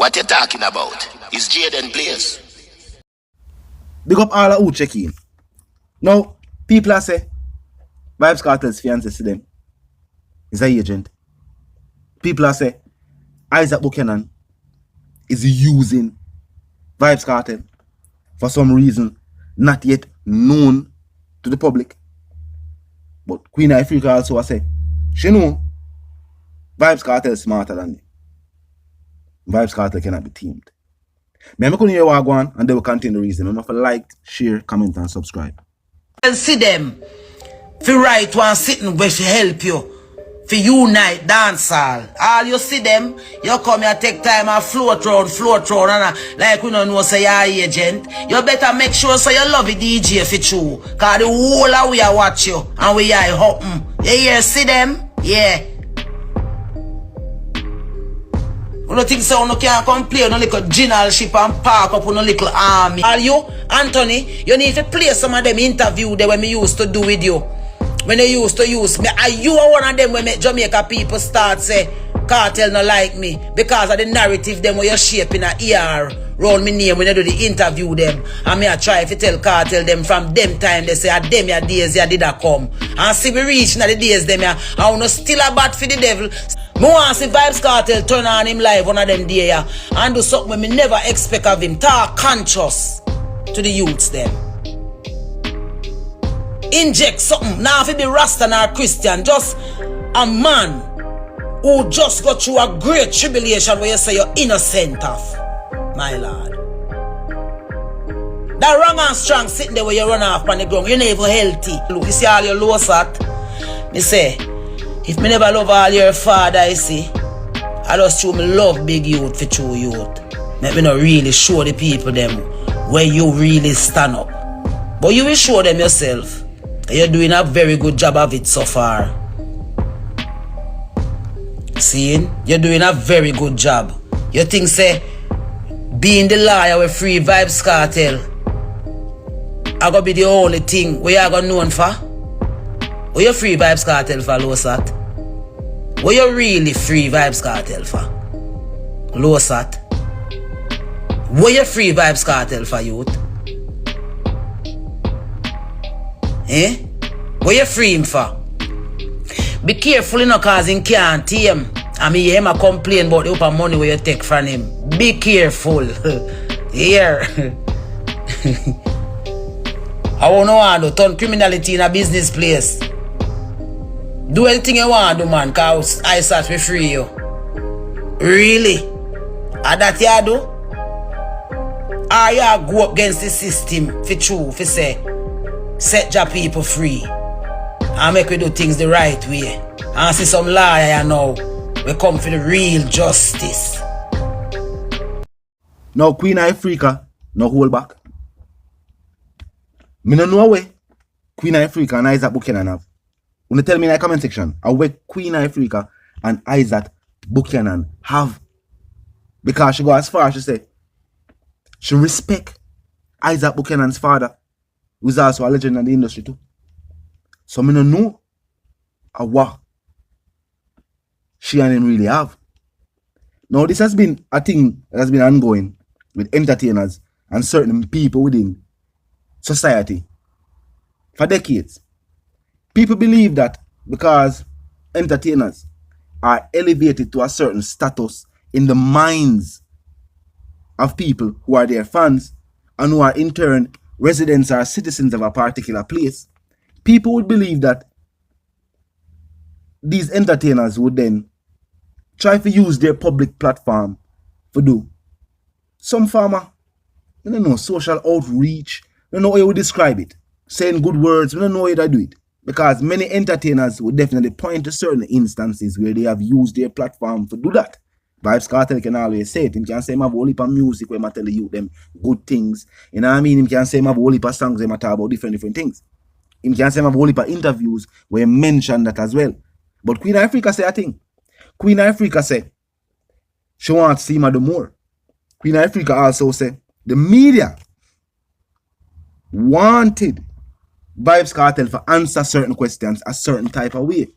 What you talking about? Is Jaden Blaze? Big up all who check in. Now, people are say, Vybz Kartel's fiancé to them is an agent. People are say, Isaac Buchanan is using Vybz Kartel for some reason not yet known to the public. But Queen Ifricka also has said, she know Vybz Kartel is smarter than me. Vybz Kartel cannot be teamed. I'm going to hear what I want and they will continue the reason. Remember to like, share, comment and subscribe. And see them. For right one sitting where she help you. For unite dancehall. All you see them, you come here take time and float round and like we don't know say you're agent. You better make sure so you love the DJ for true. Cause the whole of we are watch you and we are hopping. You hear see them? Yeah. You don't think so? You can't complain. You little generalship and park up on a little army. Are you, Anthony? You need to play some of them interview that when me used to do with you. When they used to use me. Are you one of them when make Jamaica people start say Kartel no like me because of the narrative them where you're shaping a ER round me name when you do the interview them. And me I try to tell Kartel them from them time they say a them your days ya did a come. And see we reach now the days them ya I wanna still a bat for the devil. Me want see Vybz Kartel turn on him live one of them day ya and do something me never expect of him. Talk conscious to the youths them. Inject something. Now if it be Rasta or Christian, just a man who just got through a great tribulation where you say you're innocent of, my lord. That wrong and strong sitting there where you run off on the ground, you're never healthy. Look, you see all your low sat. Me say, if me never love all your father, you see, I just show me love big youth for true youth. Make me not really show the people them where you really stand up. But you will show them yourself. You're doing a very good job of it so far. Seeing? You're doing a very good job. You think say being the liar with free Vybz Kartel I gonna be the only thing where you gonna known for? What you free Vybz Kartel for, Losat? What you really free Vybz Kartel for? Losat? What you free Vybz Kartel for, youth? Eh? What you free him for? Be careful, you know, cause he can't tame. I mean, you hear him complain about the open money where you take from him. Be careful. Here. I won't want to turn criminality in a business place. Do anything you want to do, man, cause I start to free you. Really? And that you do? Or you go up against the system for true, for say, set your people free and make we do things the right way. And see some liar now, we come for the real justice. Now Queen Ifricka, no hold back. Me no know where Queen Ifricka and Isaac Buchanan have. When you tell me in the comment section, where Queen Ifricka and Isaac Buchanan have. Because she go as far as she say, she respect Isaac Buchanan's father, who's also a legend in the industry too. So me no know what she and him really have. Now this has been a thing that has been ongoing with entertainers and certain people within society for decades. People believe that because entertainers are elevated to a certain status in the minds of people who are their fans and who are in turn residents or citizens of a particular place, people would believe that these entertainers would then try to use their public platform to do some form of, I don't know, social outreach. I don't know how you would describe it. Saying good words, I don't know how to do it. Because many entertainers would definitely point to certain instances where they have used their platform to do that. Vybz Kartel can always say it. Him can say him have a whole heap of music where I tell you them good things. You know what I mean? Him can say him have a whole heap of songs where I talk about different things. Him can say him have a whole heap of interviews where he mention that as well. But Queen Ifricka say a thing. Queen Ifricka say she wants to see him do more. Queen Ifricka also say the media wanted Vybz Kartel for answer certain questions a certain type of way.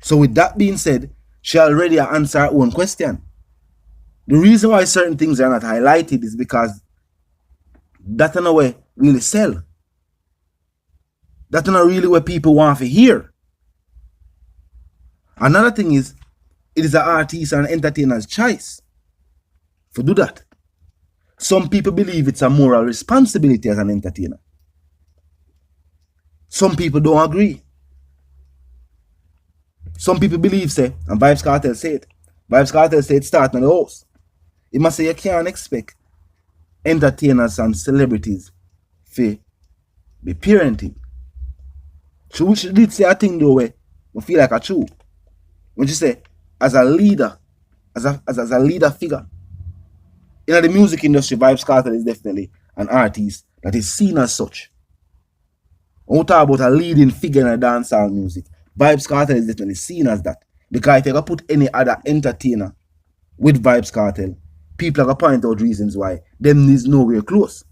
So with that being said, she already answered her own question. The reason why certain things are not highlighted is because that's not where really sell. That's not really what people want to hear. Another thing is, it is an artist and entertainer's choice to do that. Some people believe it's a moral responsibility as an entertainer. Some people don't agree. Some people believe, say, and Vybz Kartel said, Vybz Kartel said start in the house. It must say you can't expect entertainers and celebrities to be parenting. She did say a thing though where I feel like a true. When she say, as a leader, as a leader figure, in the music industry, Vybz Kartel is definitely an artist that is seen as such. When we talk about a leading figure in the dancehall music, Vybz Kartel is definitely seen as that. Because if you put any other entertainer with Vybz Kartel, people are going to point out reasons why them is nowhere close.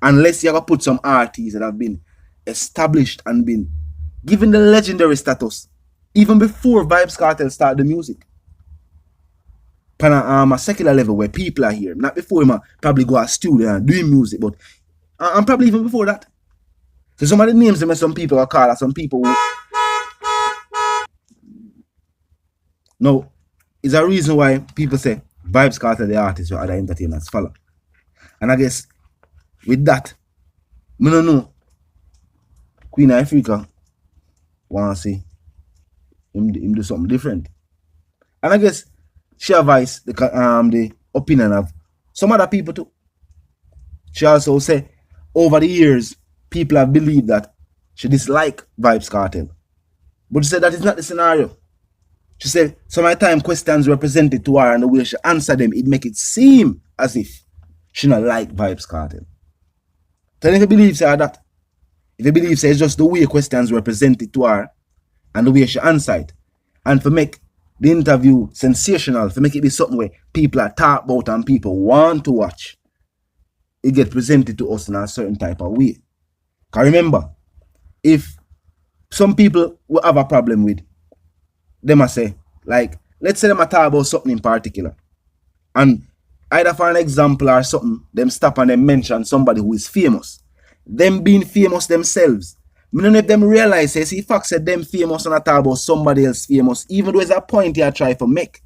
Unless you put some artists that have been established and been given the legendary status even before Vybz Kartel started the music. On a secular level where people are here. Not before him probably go to a studio and doing music, but I'm probably even before that. So some of the names that some people are called, some people who... No, it's a reason why people say Vybz Kartel the artist or other entertainers follow. And I guess with that, I don't know. Queen of Ifricka want to see him do something different. And I guess she advised the opinion of some other people too. She also said over the years, people have believed that she disliked Vybz Kartel. But she said that is not the scenario. She said some of the time questions were presented to her and the way she answered them, it make it seem as if she not like Vybz Kartel. So if you believe that, if you believe it's just the way questions were presented to her and the way she answered, and for make the interview sensational, for make it be something where people are talk about and people want to watch, it get presented to us in a certain type of way. Because remember, if some people will have a problem with, they must say, like, let's say them talk about something in particular, and either for an example or something, them stop and them mention somebody who is famous. Them being famous themselves. I don't know if them realize, see, facts said them famous and I talk about somebody else famous, even though it's a point you try to make.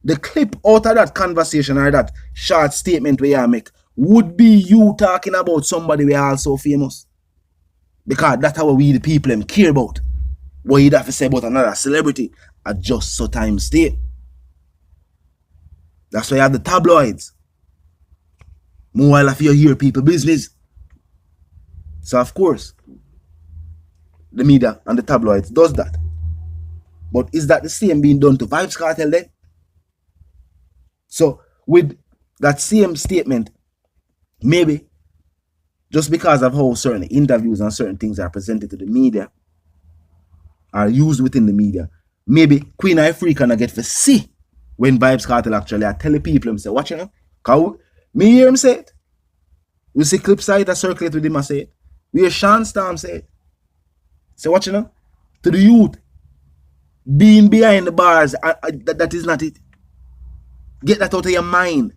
The clip out of that conversation or that short statement where you make would be you talking about somebody we are also famous. Because that's how we the people them care about. What you'd have to say about another celebrity at just so time stay. That's why you have the tabloids. Meanwhile, if you hear people business. So of course, the media and the tabloids does that. But is that the same being done to Vybz Kartel then? So with that same statement, maybe just because of how certain interviews and certain things are presented to the media, are used within the media, maybe Queen of Ifricka not get to see when Vybz Kartel actually are telling people him say, watch you know, cause me hear him say it. We see clips side that circulate with him and say it. We hear Sean Storm say it. So watch you know, to the youth, being behind the bars, that is not it. Get that out of your mind.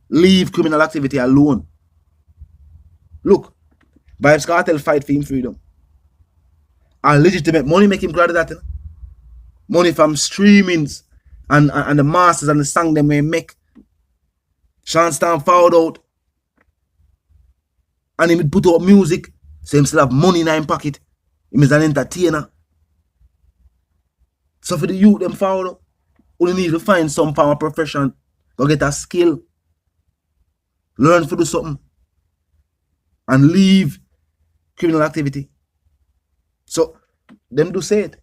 Leave criminal activity alone. Look, Vybz Kartel fight for him freedom. And legitimate money make him glad of that. You know? Money from streamings and the masters and the song them may make. Sean Storm found out. And he put out music. So he still have money in his pocket. He is an entertainer. So for the youth them found out, you need to find some form of profession. Go get a skill. Learn to do something. And leave criminal activity. So, them do say it.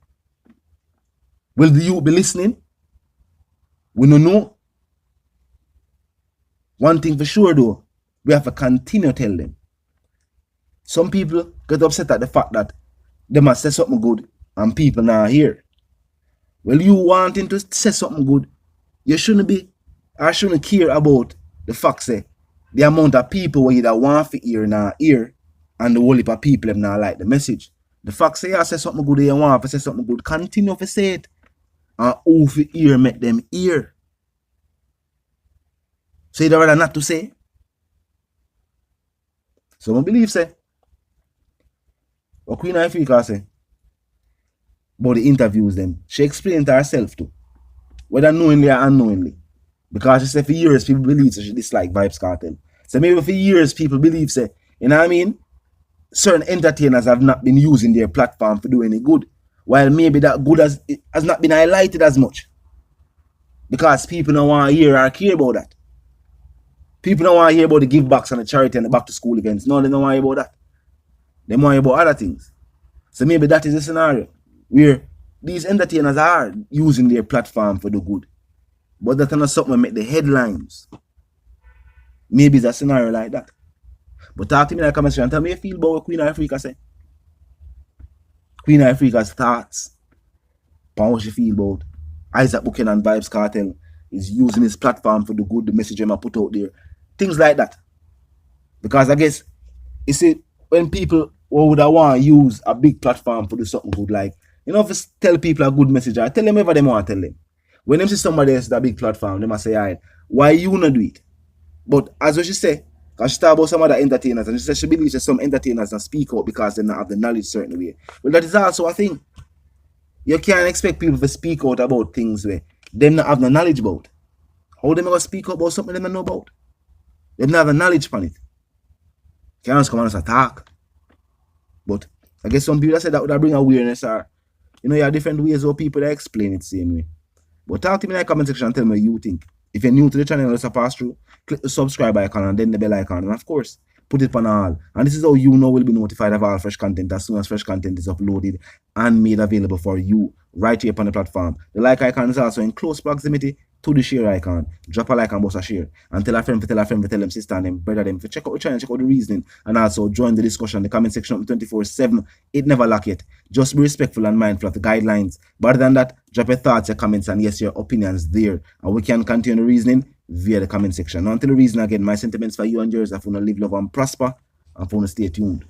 Will the youth be listening? We don't know. One thing for sure though, we have to continue to tell them. Some people get upset at the fact that they must say something good and people not here. Well, you wanting to say something good, you shouldn't be, I shouldn't care about the fact say the amount of people where you that want to hear now hear and the whole heap of people them not like the message. The fact say you say something good, you want to say something good, continue to say it. And who for hear make them hear. So you'd rather not to say? So I believe, say, what Queen of Ifricka say, about the interviews them, she explained to herself too, whether knowingly or unknowingly. Because she said for years people believe so she dislike Vybz Kartel. So maybe for years people believe, say, you know what I mean? Certain entertainers have not been using their platform for doing any good. While maybe that good has not been highlighted as much. Because people don't want to hear or care about that. People don't want to hear about the give backs and the charity and the back to school events. No, they don't want to hear about that. They want to hear about other things. So maybe that is a scenario where these entertainers are using their platform for the good. But that's not something that make the headlines. Maybe it's a scenario like that. But talk to me in the comment section and tell me how you feel about what Queen of Ifricka say. Queen of Ifricka's thoughts on what she feel about Isaac Buchanan, Vybz Kartel is using his platform for the good, the message him put out there. Things like that. Because I guess, you see, when people would want to use a big platform for do something good, like, you know, if you tell people a good message, I tell them whatever they want to tell them. When they see somebody else with a big platform, they must say, all right, why you not do it? But as what she say, because she talk about some other entertainers, and she said she believes that some entertainers don't speak out because they don't have the knowledge certain way. Well, that is also a thing. You can't expect people to speak out about things where they don't have the knowledge about. How they going to speak out about something they don't know about? They don't have the knowledge on it. You can't just come and talk. But I guess some people say that would bring awareness, or, you know, you have different ways of people that explain it the same way. But talk to me in the comment section and tell me what you think. If you're new to the channel, let's pass through, click the subscribe icon and then the bell icon. And of course, put it on all. And this is how you know will be notified of all fresh content as soon as fresh content is uploaded and made available for you right here on the platform. The like icon is also in close proximity to the share icon. Drop a like and boss a share. And tell a friend, tell them sister and them, brother them. Check out the channel, check out the reasoning. And also join the discussion, the comment section 24/7. It never lack it. Just be respectful and mindful of the guidelines. But other than that, drop your thoughts, your comments, and yes, your opinions there. And we can continue the reasoning via the comment section. Now until the reason again, my sentiments for you and yours, I want to live, love, and prosper. And I want to stay tuned.